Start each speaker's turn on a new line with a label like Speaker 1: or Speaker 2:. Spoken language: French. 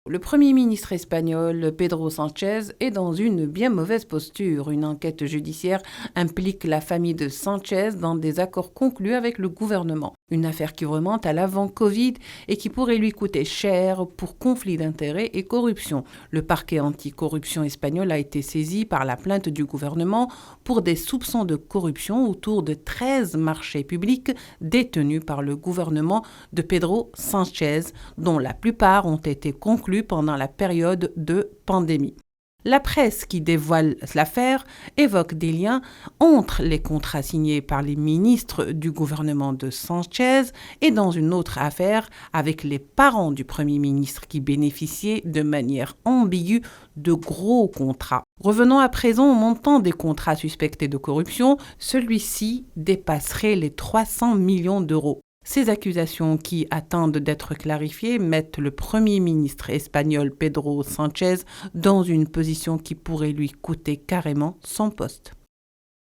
Speaker 1: Le Premier ministre espagnol Pedro Sánchez est dans une bien mauvaise posture. Une enquête judiciaire implique la famille de Sánchez dans des accords conclus avec le gouvernement. Une affaire qui remonte à l'avant-Covid et qui pourrait lui coûter cher pour conflit d'intérêts et corruption. Le parquet anticorruption espagnol a été saisi par la plainte du gouvernement pour des soupçons de corruption autour de 13 marchés publics détenus par le gouvernement de Pedro Sánchez, dont la plupart ont été conclus pendant la période de pandémie. La presse qui dévoile l'affaire évoque des liens entre les contrats signés par les ministres du gouvernement de Sánchez et dans une autre affaire avec les parents du Premier ministre qui bénéficiaient de manière ambiguë de gros contrats. Revenons à présent au montant des contrats suspectés de corruption. Celui-ci dépasserait les 300 millions d'euros. Ces accusations qui attendent d'être clarifiées mettent le Premier ministre espagnol Pedro Sánchez dans une position qui pourrait lui coûter carrément son poste.